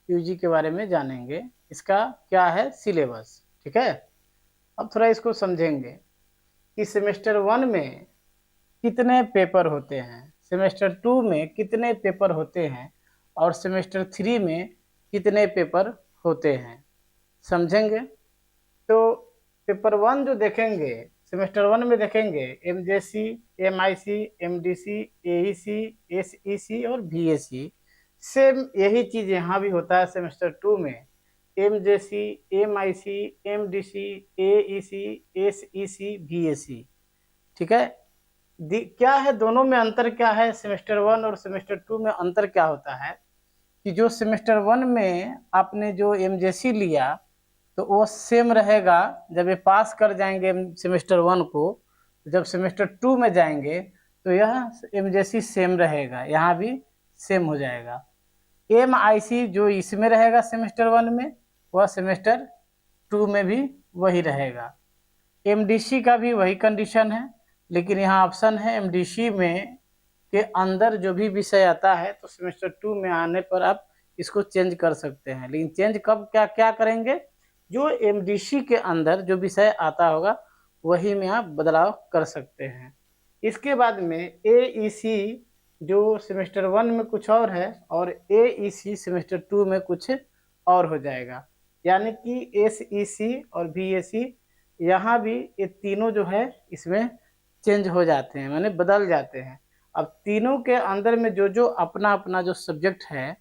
UG के बारे में जानेंगे, इसका क्या है सिलेबस। ठीक है, अब थोड़ा इसको समझेंगे कि सेमेस्टर 1 में कितने पेपर होते हैं, सेमेस्टर 2 में कितने पेपर होते हैं और सेमेस्टर 3 में कितने पेपर होते हैं, समझेंगे। तो पेपर 1 जो देखेंगे, सेमेस्टर 1 में देखेंगे MJC, MIC, MDC, AEC, SEC और बीएससी। सेम यही चीज यहाँ भी होता है सेमेस्टर 2 में, MJC, MIC, MDC, AEC, SEC, BSc. ठीक है, क्या है दोनों में अंतर, क्या है सेमेस्टर 1 और सेमेस्टर 2 में अंतर क्या होता है कि जो सेमेस्टर 1 में आपने जो एमजेसी लिया तो वो सेम रहेगा, जब ये पास कर जाएंगे सेमेस्टर 1 को, जब सेमेस्टर 2 में जाएंगे तो यह एमजेसी सेम रहेगा, यहाँ भी सेम हो जाएगा। एमआईसी जो इसमें रहेगा सेमेस्टर 1 में, वह सेमेस्टर 2 में भी वही रहेगा। एमडीसी का भी वही कंडीशन है, लेकिन यहाँ ऑप्शन है एमडीसी में के अंदर जो भी विषय आता है तो सेमेस्टर 2 में आने पर आप इसको चेंज कर सकते हैं। लेकिन चेंज कब क्या क्या करेंगे, जो एमडीसी के अंदर जो विषय आता होगा वही में आप बदलाव कर सकते हैं। इसके बाद में एईसी जो सेमेस्टर 1 में कुछ और है और एईसी सेमेस्टर 2 में कुछ और हो जाएगा, यानी कि एसईसी और बीएससी यहाँ भी ये तीनों जो है इसमें चेंज हो जाते हैं, माने बदल जाते हैं। अब तीनों के अंदर में जो जो अपना अपना जो सब्जेक्ट है,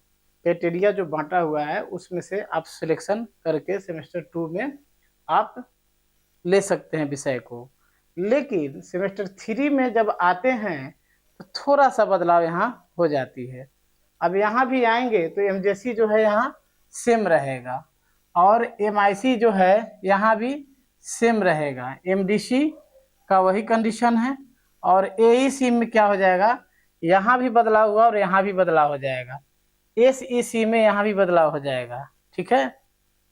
क्राइटेरिया जो बांटा हुआ है, उसमें से आप सिलेक्शन करके सेमेस्टर 2 में आप ले सकते हैं विषय को। लेकिन सेमेस्टर 3 में जब आते हैं तो थोड़ा सा बदलाव यहाँ हो जाती है। अब यहाँ भी आएंगे तो एमजेसी जो है यहाँ सेम रहेगा और एमआईसी जो है यहाँ भी सेम रहेगा, एमडीसी का वही कंडीशन है। और एईसी में क्या हो जाएगा, यहाँ भी बदलाव हुआ और यहाँ भी बदलाव हो जाएगा, एसईसी में यहाँ भी बदलाव हो जाएगा। ठीक है,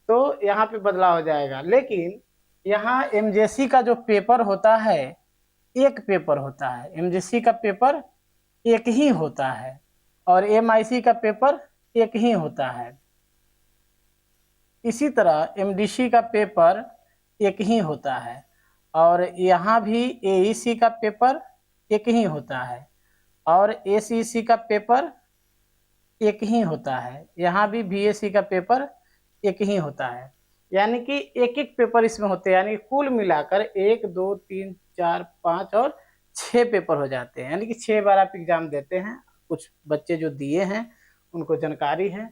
तो यहाँ पे बदलाव हो जाएगा। लेकिन यहाँ एमजेसी का जो पेपर होता है, एक पेपर होता है, एमजेसी का पेपर एक ही होता है और एमआईसी का पेपर एक ही होता है। इसी तरह एमडीसी का पेपर एक ही होता है और यहाँ भी एईसी का पेपर एक ही होता है और एसईसी का पेपर एक ही होता है, यहाँ भी बीएससी का पेपर एक ही होता है। यानी कि एक एक पेपर इसमें होते हैं, यानी कुल मिलाकर 1 2 3 4 5 और 6 पेपर हो जाते हैं, यानी कि 6 बार आप एग्जाम देते हैं। कुछ बच्चे जो दिए हैं उनको जानकारी है।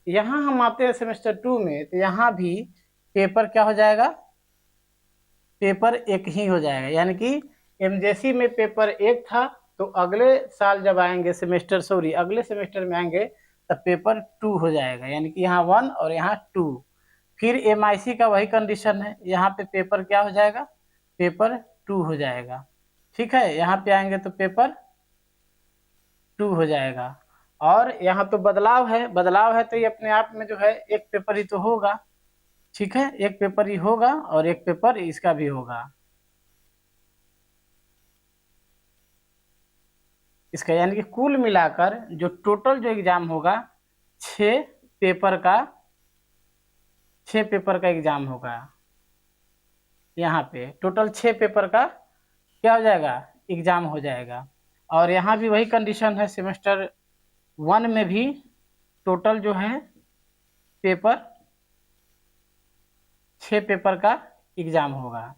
यहाँ हम आते हैं सेमेस्टर 2 में, तो यहाँ भी पेपर क्या हो जाएगा, पेपर एक ही हो जाएगा। यानी कि एमजेसी में पेपर एक था तो अगले साल जब आएंगे अगले सेमेस्टर में आएंगे तब पेपर 2 हो जाएगा, यानी कि यहाँ 1 और यहाँ 2। फिर एमआईसी का वही कंडीशन है, यहाँ पे पेपर क्या हो जाएगा, पेपर 2 हो जाएगा। ठीक है, यहाँ पे आएंगे तो पेपर 2 हो जाएगा। और यहाँ तो बदलाव है तो ये अपने आप में जो है एक पेपर ही तो होगा। ठीक है, एक पेपर ही होगा और एक पेपर इसका भी होगा, इसका यानी कि कुल मिलाकर जो टोटल जो एग्जाम होगा 6 पेपर का 6 पेपर का एग्जाम होगा। यहाँ पे टोटल 6 पेपर का क्या हो जाएगा, एग्जाम हो जाएगा। और यहाँ भी वही कंडीशन है, सेमेस्टर 1 में भी टोटल जो है पेपर 6 पेपर का एग्जाम होगा।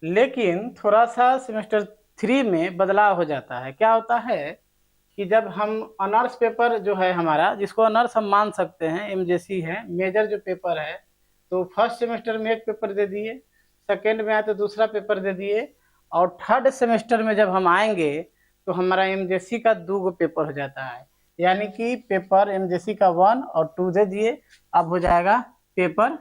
लेकिन थोड़ा सा सेमेस्टर 3 में बदलाव हो जाता है। क्या होता है कि जब हम ऑनर्स पेपर जो है हमारा, जिसको ऑनर्स हम मान सकते हैं, एमजेसी है, मेजर जो पेपर है, तो फर्स्ट सेमेस्टर में एक पेपर दे दिए, सेकेंड में आए तो दूसरा पेपर दे दिए, और थर्ड सेमेस्टर में जब हम आएंगे तो हमारा एमजेसी का 2 पेपर हो जाता है। यानी कि पेपर एमजेसी का 1 और 2 दे दिए, अब हो जाएगा पेपर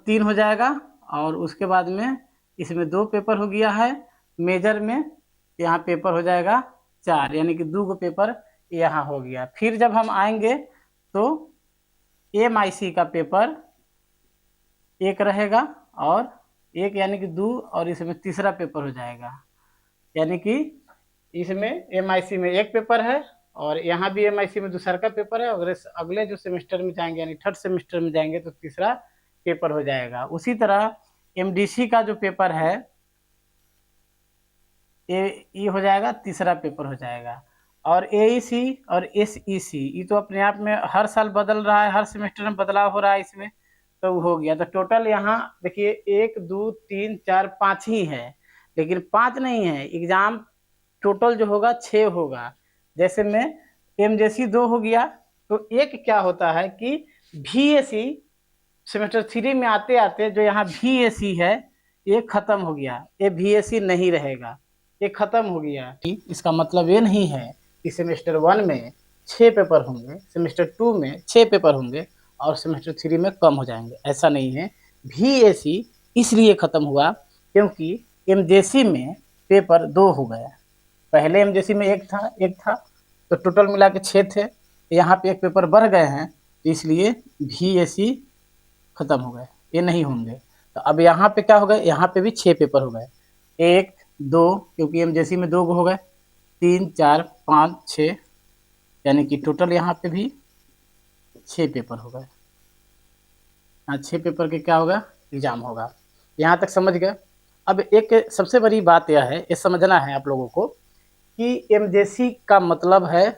3 हो जाएगा। और उसके बाद में इसमें 2 पेपर हो गया है, मेजर में यहाँ पेपर हो जाएगा 4, यानी कि 2 पेपर यहाँ हो गया। फिर जब हम आएंगे तो एमआईसी का पेपर 1 रहेगा और 1 यानी कि 2, और इसमें तीसरा पेपर हो जाएगा, यानी कि इसमें एमआईसी में एक पेपर है और यहाँ भी एमआईसी में दूसरा का पेपर है। अगर अगले जो सेमेस्टर में जाएंगे यानी थर्ड सेमेस्टर में जाएंगे तो तीसरा पेपर हो जाएगा। उसी तरह एमडीसी का जो पेपर है ये हो जाएगा, तीसरा पेपर हो जाएगा। और एईसी और एसईसी ये तो अपने आप में हर साल बदल रहा है, हर सेमेस्टर में बदलाव हो रहा है इसमें, तो हो गया। तो टोटल यहाँ देखिए 1 2 3 4 5 ही है, लेकिन 5 नहीं है, एग्जाम टोटल जो होगा 6 होगा। जैसे में एमजेसी 2 हो गया, तो एक क्या होता है कि VAC सेमेस्टर 3 में आते आते जो यहाँ VAC है ये खत्म हो गया, ये VAC नहीं रहेगा, ये खत्म हो गया। इसका मतलब ये नहीं है कि सेमेस्टर 1 में 6 पेपर होंगे, सेमेस्टर 2 में 6 पेपर होंगे और सेमेस्टर 3 में कम हो जाएंगे, ऐसा नहीं है। VAC इसलिए खत्म हुआ क्योंकि एमजेसी में पेपर 2 हो गया। पहले एमजेसी में एक था तो टोटल मिला के 6 थे, यहाँ पे एक पेपर बढ़ गए हैं, तो इसलिए VAC खत्म हो गए, ये नहीं होंगे। तो अब यहाँ पे क्या हो गए, यहाँ पे भी 6 पेपर हो गए, 1 2 क्योंकि एमजेसी में 2 हो गए, 3 4 5 6, यानी कि टोटल यहाँ पे भी 6 पेपर हो गए। हाँ, 6 पेपर के क्या होगा, एग्जाम होगा। यहाँ तक समझ गए। अब एक सबसे बड़ी बात यह है, ये समझना है आप लोगों को कि एमजेसी का मतलब है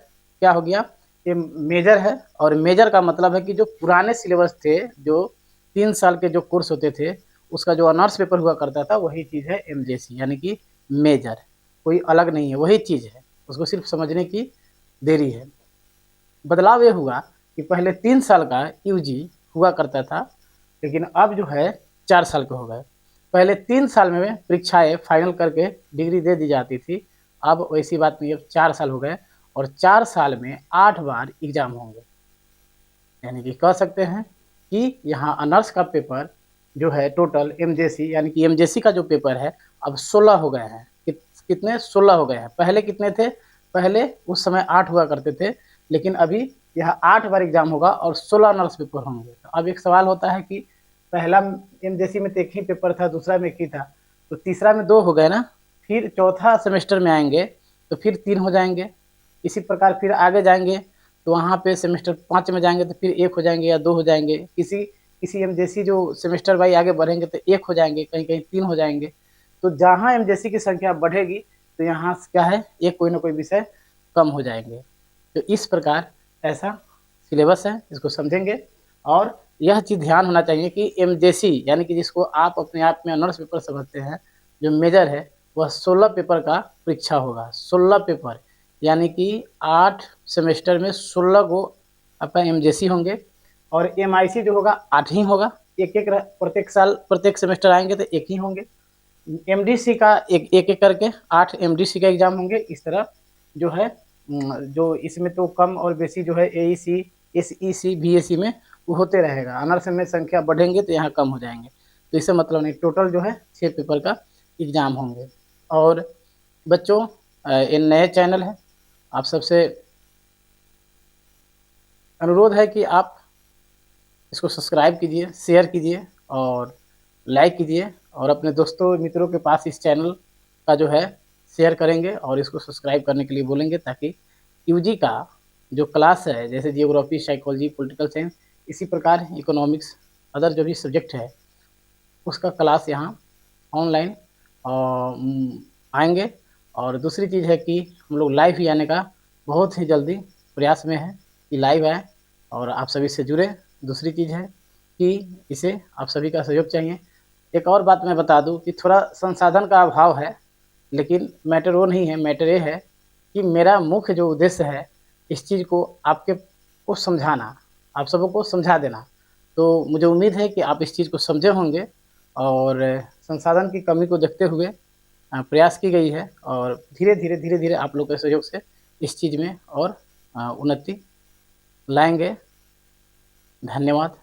क्या हो गया, ये मेजर है। और मेजर का मतलब है कि जो पुराने सिलेबस थे, जो 3 साल के जो कोर्स होते थे, उसका जो ऑनर्स पेपर हुआ करता था वही चीज़ है एमजेसी, यानी कि मेजर, कोई अलग नहीं है, वही चीज़ है, उसको सिर्फ समझने की देरी है। बदलाव ये हुआ कि पहले 3 साल का यूजी हुआ करता था, लेकिन अब जो है 4 साल के हो गए। पहले 3 साल में परीक्षाएं फाइनल करके डिग्री दे दी जाती थी, अब वैसी बात नहीं, अब 4 साल हो गए और 4 साल में 8 बार एग्जाम होंगे। यानी कि कह सकते हैं कि यहाँ ऑनर्स का पेपर जो है टोटल एमजेसी, यानी कि एमजेसी का जो पेपर है अब 16 हो गए हैं। कितने, 16 हो गए हैं। पहले कितने थे, पहले उस समय 8 हुआ करते थे, लेकिन अभी यह 8 बार एग्जाम होगा और 16 ऑनर्स पेपर होंगे। तो अब एक सवाल होता है कि पहला एमजेसी में तो एक ही पेपर था, दूसरा में एक ही था, तो तीसरा में 2 हो गए ना, फिर चौथा सेमेस्टर में आएंगे तो फिर 3 हो जाएंगे। इसी प्रकार फिर आगे जाएंगे तो वहाँ पे सेमेस्टर 5 में जाएंगे तो फिर 1 हो जाएंगे या 2 हो जाएंगे। किसी एमजेसी जो सेमेस्टर वाइज आगे बढ़ेंगे तो 1 हो जाएंगे, कहीं कहीं 3 हो जाएंगे। तो जहाँ एमजेसी की संख्या बढ़ेगी तो यहाँ क्या है, एक कोई ना कोई विषय कम हो जाएंगे। तो इस प्रकार ऐसा सिलेबस है, इसको समझेंगे। और यह चीज़ ध्यान होना चाहिए कि एमजेसी यानी कि जिसको आप अपने आप में ऑनर्स पेपर समझते हैं, जो मेजर है वह 16 पेपर का परीक्षा होगा। 16 पेपर यानी कि 8 सेमेस्टर में 16 को आपका एमजेसी होंगे और एमआईसी जो होगा 8 ही होगा। एक प्रत्येक साल प्रत्येक सेमेस्टर आएंगे तो 1 ही होंगे। एमडीसी का एक करके 8 एमडीसी का एग्जाम होंगे। इस तरह जो है जो इसमें तो कम और बेसी जो है एईसी एसईसी VAC में वो होते रहेगा। ऑनर्स में संख्या बढ़ेंगे तो यहाँ कम हो जाएंगे। तो इससे मतलब नहीं, टोटल जो है 6 पेपर का एग्ज़ाम होंगे। और बच्चों ये नए चैनल है, आप सबसे अनुरोध है कि आप इसको सब्सक्राइब कीजिए, शेयर कीजिए और लाइक कीजिए और अपने दोस्तों मित्रों के पास इस चैनल का जो है शेयर करेंगे और इसको सब्सक्राइब करने के लिए बोलेंगे, ताकि यूजी का जो क्लास है, जैसे जियोग्राफी, साइकोलॉजी, पॉलिटिकल साइंस, इसी प्रकार इकोनॉमिक्स, अदर जो भी सब्जेक्ट है उसका क्लास यहाँ ऑनलाइन आएंगे। और दूसरी चीज़ है कि हम लोग लाइव ही आने का बहुत ही जल्दी प्रयास में है कि लाइव आए और आप सभी से जुड़े। दूसरी चीज़ है कि इसे आप सभी का सहयोग चाहिए। एक और बात मैं बता दूं कि थोड़ा संसाधन का अभाव है, लेकिन मैटर वो नहीं है, मैटर ये है कि मेरा मुख्य जो उद्देश्य है इस चीज़ को आपके को समझाना, आप सबों को समझा देना। तो मुझे उम्मीद है कि आप इस चीज़ को समझे होंगे और संसाधन की कमी को देखते हुए प्रयास की गई है और धीरे धीरे आप लोग के सहयोग से इस चीज़ में और उन्नति लाएंगे। धन्यवाद।